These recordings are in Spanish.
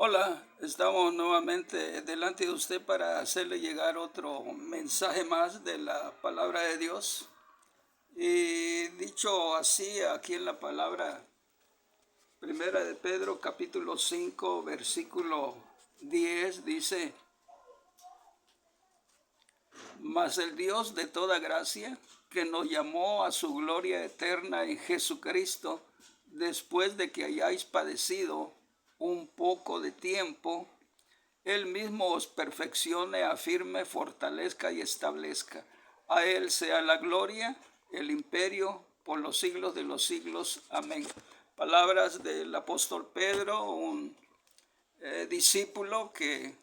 Hola, estamos nuevamente delante de usted para hacerle llegar otro mensaje más de la palabra de Dios. Y dicho así, aquí en la palabra primera de Pedro, capítulo 5, versículo 10, dice: Mas el Dios de toda gracia, que nos llamó a su gloria eterna en Jesucristo, después de que hayáis padecido un poco de tiempo, Él mismo os perfeccione, afirme, fortalezca y establezca. A Él sea la gloria, el imperio, por los siglos de los siglos. Amén. Palabras del apóstol Pedro, un discípulo que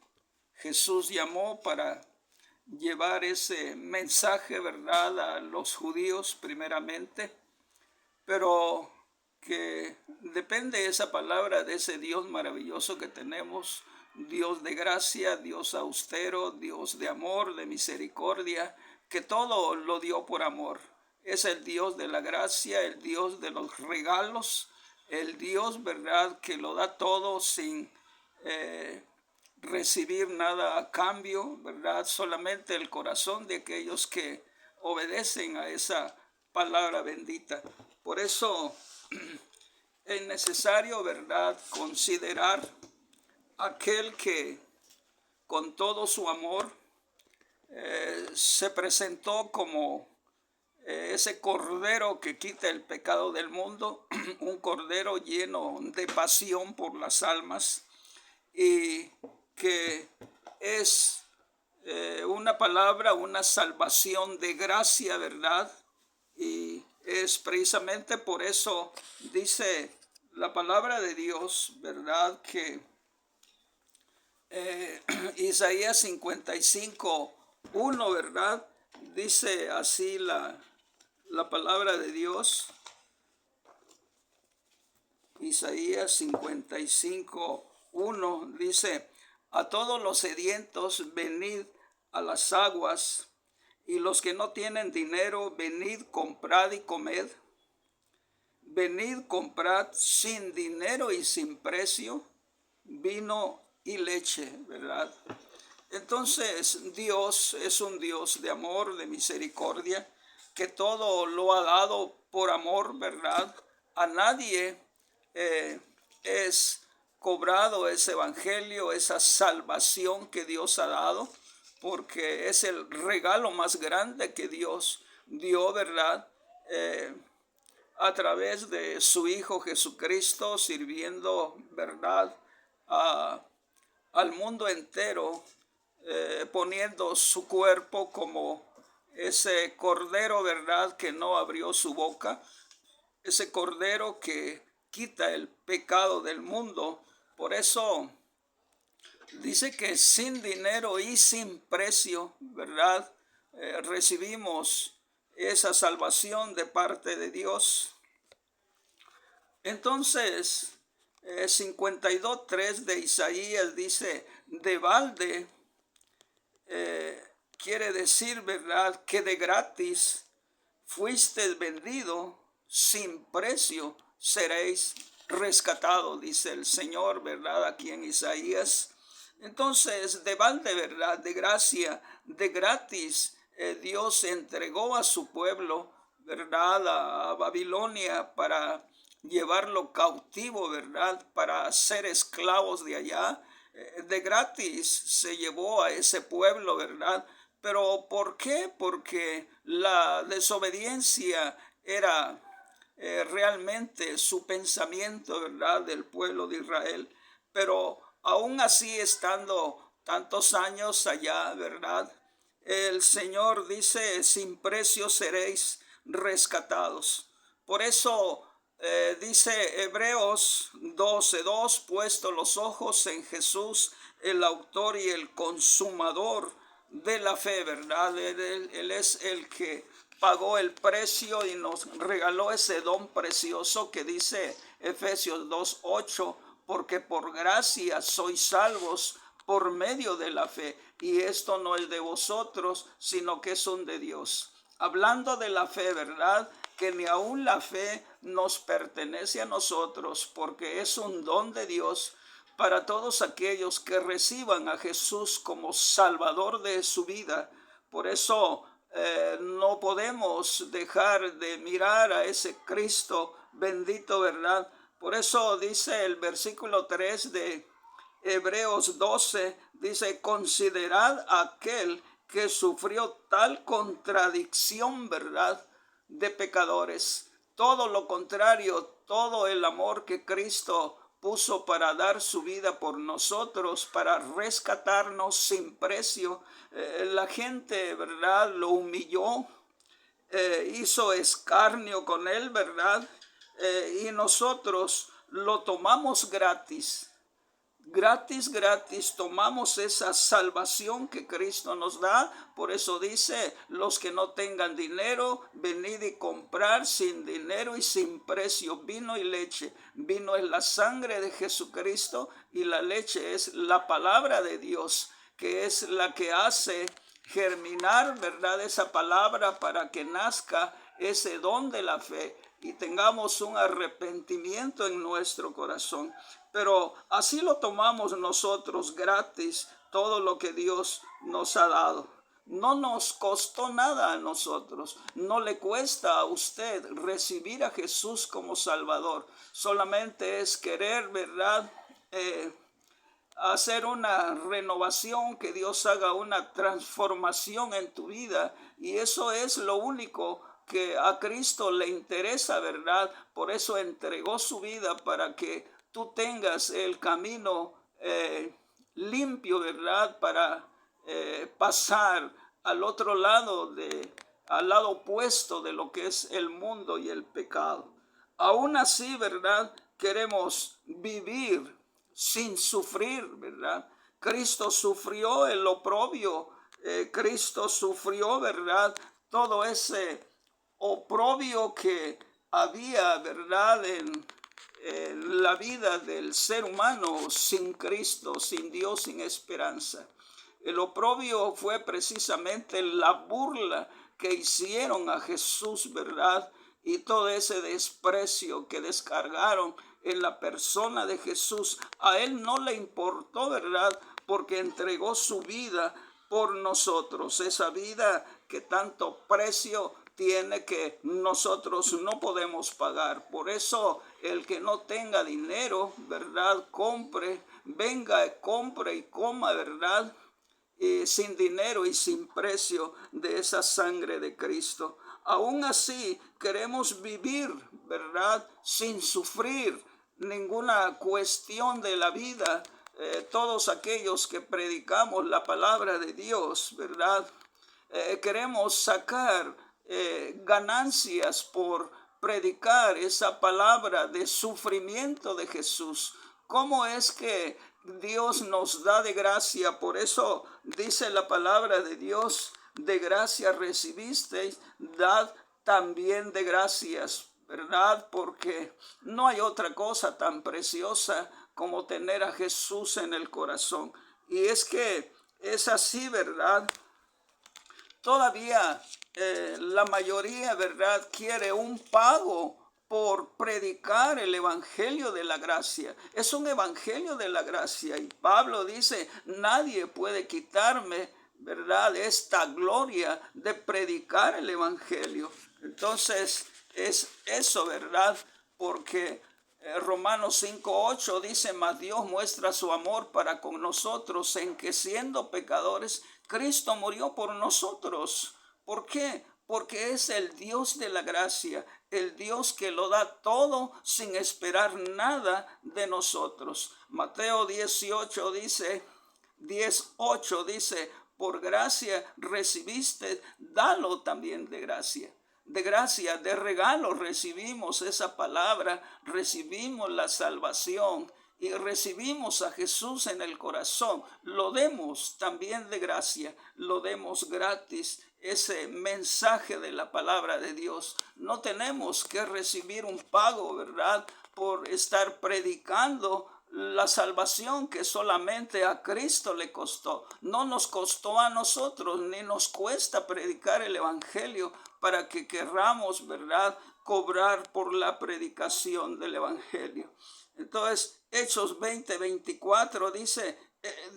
Jesús llamó para llevar ese mensaje, ¿verdad?, a los judíos primeramente, pero que depende esa palabra de ese Dios maravilloso que tenemos, Dios de gracia, Dios austero, Dios de amor, de misericordia, que todo lo dio por amor. Es el Dios de la gracia, el Dios de los regalos, el Dios, ¿verdad?, que lo da todo sin recibir nada a cambio, ¿verdad? Solamente el corazón de aquellos que obedecen a esa palabra bendita. Por eso es necesario, ¿verdad?, considerar aquel que con todo su amor se presentó como ese cordero que quita el pecado del mundo, un cordero lleno de pasión por las almas y que es una palabra, una salvación de gracia, ¿verdad? Y es precisamente por eso dice la palabra de Dios, ¿verdad? Que Isaías 55:1, ¿verdad? Dice así la palabra de Dios. Isaías 55:1 dice: A todos los sedientos venid a las aguas, y los que no tienen dinero, venid, comprad y comed. Venid, comprad sin dinero y sin precio vino y leche, ¿verdad? Entonces Dios es un Dios de amor, de misericordia, que todo lo ha dado por amor, ¿verdad? A nadie es cobrado ese evangelio, esa salvación que Dios ha dado, porque es el regalo más grande que Dios dio, ¿verdad? A través de su Hijo Jesucristo, sirviendo, ¿verdad?, al mundo entero, poniendo su cuerpo como ese cordero, ¿verdad?, que no abrió su boca, ese cordero que quita el pecado del mundo. Por eso dice que sin dinero y sin precio, ¿verdad?, recibimos esa salvación de parte de Dios. Entonces, 52:3 de Isaías dice: de balde, quiere decir, ¿verdad?, que de gratis fuiste vendido, sin precio seréis rescatados, dice el Señor, ¿verdad?, aquí en Isaías. Entonces, de balde, ¿verdad?, de gracia, de gratis, Dios entregó a su pueblo, ¿verdad?, a Babilonia para llevarlo cautivo, ¿verdad?, para ser esclavos de allá. De gratis se llevó a ese pueblo, ¿verdad? Pero ¿por qué? Porque la desobediencia era realmente su pensamiento, ¿verdad?, del pueblo de Israel. Pero aún así, estando tantos años allá, ¿verdad?, el Señor dice: sin precio seréis rescatados. Por eso dice Hebreos 12:2: puesto los ojos en Jesús, el autor y el consumador de la fe, ¿verdad? Él es el que pagó el precio y nos regaló ese don precioso que dice Efesios 2:8: porque por gracia sois salvos por medio de la fe, y esto no es de vosotros, sino que es un de Dios. Hablando de la fe, ¿verdad?, que ni aún la fe nos pertenece a nosotros, porque es un don de Dios. para todos aquellos que reciban a Jesús como Salvador de su vida. Por eso no podemos dejar de mirar a ese Cristo bendito, ¿verdad? Por eso dice el versículo 3 de Hebreos 12, dice, considerad a aquel que sufrió tal contradicción, ¿verdad?, de pecadores. Todo lo contrario, todo el amor que Cristo puso para dar su vida por nosotros, para rescatarnos sin precio. La gente, ¿verdad?, lo humilló, hizo escarnio con él, ¿verdad? Y nosotros lo tomamos gratis. Gratis tomamos esa salvación que Cristo nos da. Por eso dice, los que no tengan dinero, venid y comprar sin dinero y sin precio vino y leche. Vino es la sangre de Jesucristo y la leche es la palabra de Dios, que es la que hace germinar, ¿verdad?, esa palabra para que nazca ese don de la fe y tengamos un arrepentimiento en nuestro corazón. Pero así lo tomamos nosotros gratis, todo lo que Dios nos ha dado. No nos costó nada a nosotros, no le cuesta a usted recibir a Jesús como Salvador. Solamente es querer, ¿verdad?, hacer una renovación, que Dios haga una transformación en tu vida, y eso es lo único que a Cristo le interesa, ¿verdad? Por eso entregó su vida para que tú tengas el camino limpio, ¿verdad?, para pasar al otro lado, al lado opuesto de lo que es el mundo y el pecado. Aún así, ¿verdad?, queremos vivir sin sufrir, ¿verdad? Cristo sufrió el oprobio, Cristo sufrió, ¿verdad?, todo ese oprobio que había, ¿verdad?, en la vida del ser humano sin Cristo, sin Dios, sin esperanza. El oprobio fue precisamente la burla que hicieron a Jesús, ¿verdad?, y todo ese desprecio que descargaron en la persona de Jesús. A él no le importó, ¿verdad?, porque entregó su vida por nosotros, esa vida que tanto precio tiene, que nosotros no podemos pagar. Por eso el que no tenga dinero, ¿verdad?, venga, compre y coma, ¿verdad?, sin dinero y sin precio de esa sangre de Cristo. Aún así queremos vivir, ¿verdad?, sin sufrir ninguna cuestión de la vida. Todos aquellos que predicamos la palabra de Dios, ¿verdad?, queremos sacar ganancias por predicar esa palabra de sufrimiento de Jesús. ¿Cómo es que Dios nos da de gracia? Por eso dice la palabra de Dios, de gracia recibisteis, dad también de gracias, ¿verdad? Porque no hay otra cosa tan preciosa como tener a Jesús en el corazón. Y es que es así, ¿verdad? Todavía la mayoría, ¿verdad?, quiere un pago por predicar el evangelio de la gracia. Es un evangelio de la gracia. Y Pablo dice, nadie puede quitarme, ¿verdad?, esta gloria de predicar el evangelio. Entonces es eso, ¿verdad? Porque Romanos 5:8 dice, mas Dios muestra su amor para con nosotros en que siendo pecadores, Cristo murió por nosotros. ¿Por qué? Porque es el Dios de la gracia, el Dios que lo da todo sin esperar nada de nosotros. Mateo 18 dice, 10:8 dice, por gracia recibiste, dalo también de gracia. De gracia, de regalo recibimos esa palabra, recibimos la salvación y recibimos a Jesús en el corazón. Lo demos también de gracia, lo demos gratis, ese mensaje de la palabra de Dios. No tenemos que recibir un pago, ¿verdad?, por estar predicando la salvación que solamente a Cristo le costó. No nos costó a nosotros, ni nos cuesta predicar el evangelio para que querramos, ¿verdad?, cobrar por la predicación del evangelio. Entonces, Hechos 20:24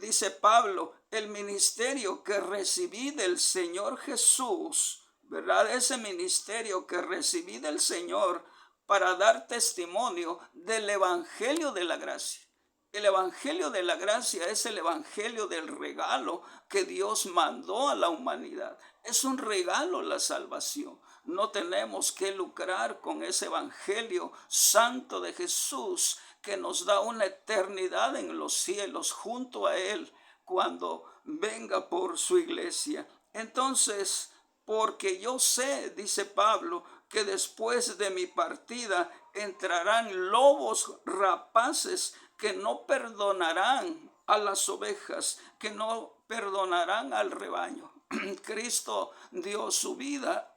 dice Pablo, el ministerio que recibí del Señor Jesús, ¿verdad? Ese ministerio que recibí del Señor para dar testimonio del evangelio de la gracia. El evangelio de la gracia es el evangelio del regalo que Dios mandó a la humanidad. Es un regalo la salvación. No tenemos que lucrar con ese evangelio santo de Jesús que nos da una eternidad en los cielos junto a Él cuando venga por su iglesia. Entonces, porque yo sé, dice Pablo, que después de mi partida entrarán lobos rapaces que no perdonarán a las ovejas, que no perdonarán al rebaño. Cristo dio su vida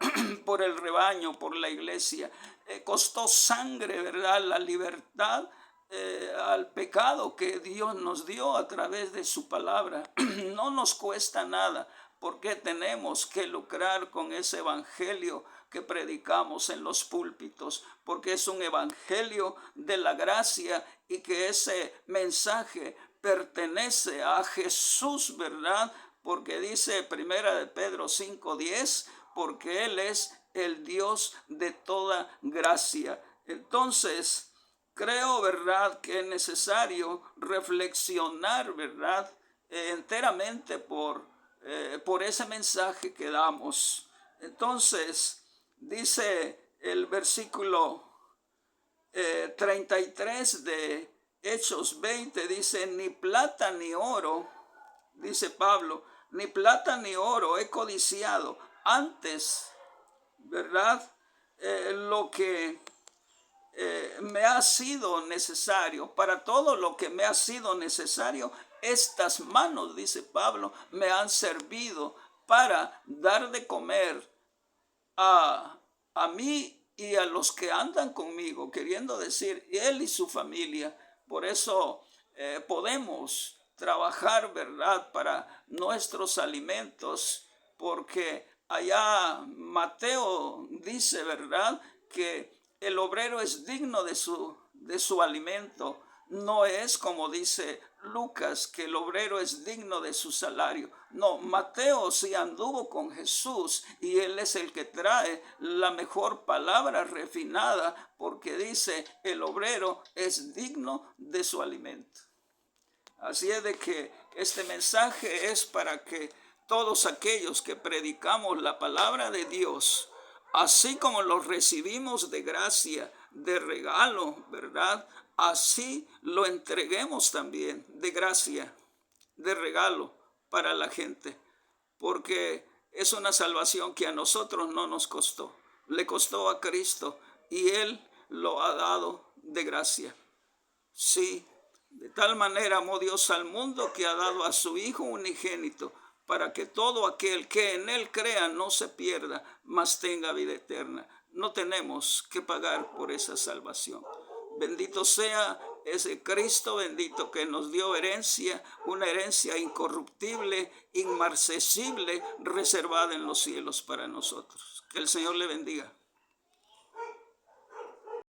por el rebaño, por la iglesia. Costó sangre, ¿verdad? La libertad al pecado que Dios nos dio a través de su palabra. No nos cuesta nada, porque tenemos que lucrar con ese evangelio que predicamos en los púlpitos, porque es un evangelio de la gracia y que ese mensaje pertenece a Jesús, ¿verdad? Porque dice primera de Pedro 5:10, porque Él es el Dios de toda gracia. Entonces, creo, ¿verdad?, que es necesario reflexionar, ¿verdad?, enteramente por ese mensaje que damos. Entonces, dice el versículo 33 de Hechos 20, dice, ni plata ni oro, dice Pablo, ni plata ni oro he codiciado, antes, ¿verdad?, lo que me ha sido necesario, para todo lo que me ha sido necesario, estas manos, dice Pablo, me han servido para dar de comer a mí y a los que andan conmigo, queriendo decir, él y su familia. Por eso podemos trabajar, ¿verdad?, para nuestros alimentos, porque allá Mateo dice, ¿verdad?, que el obrero es digno de su alimento. No es como dice Lucas, que el obrero es digno de su salario. No, Mateo sí anduvo con Jesús y él es el que trae la mejor palabra refinada, porque dice, el obrero es digno de su alimento. Así es de que este mensaje es para que todos aquellos que predicamos la palabra de Dios, así como los recibimos de gracia, de regalo, ¿verdad?, así lo entreguemos también de gracia, de regalo para la gente, porque es una salvación que a nosotros no nos costó, le costó a Cristo y Él lo ha dado de gracia. Sí, de tal manera amó Dios al mundo que ha dado a su Hijo unigénito, para que todo aquel que en Él crea no se pierda, mas tenga vida eterna. No tenemos que pagar por esa salvación. Bendito sea ese Cristo bendito que nos dio herencia, una herencia incorruptible, inmarcesible, reservada en los cielos para nosotros. Que el Señor le bendiga.